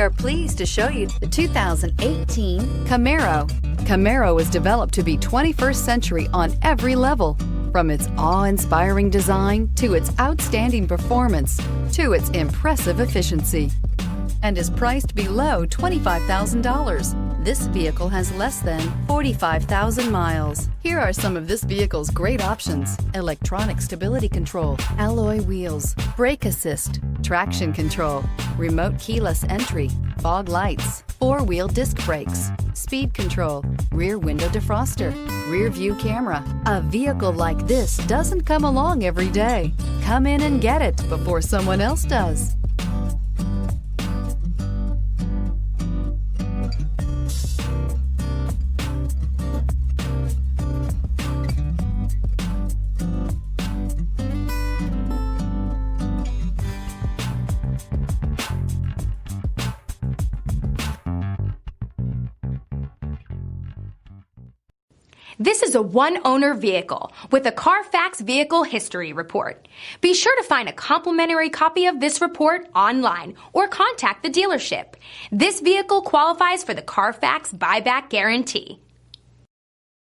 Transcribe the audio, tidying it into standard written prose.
We are pleased to show you the 2018 Camaro. Camaro is developed to be 21st century on every level, from its awe-inspiring design to its outstanding performance to its impressive efficiency, and is priced below $25,000. This vehicle has less than 45,000 miles. Here are some of this vehicle's great options: electronic stability control, alloy wheels, brake assist, traction control, remote keyless entry, fog lights, four-wheel disc brakes, speed control, rear window defroster, rear view camera. A vehicle like this doesn't come along every day. Come in and get it before someone else does. This is a one-owner vehicle with a CARFAX Vehicle History Report. Be sure to find a complimentary copy of this report online or contact the dealership. This vehicle qualifies for the CARFAX Buyback Guarantee.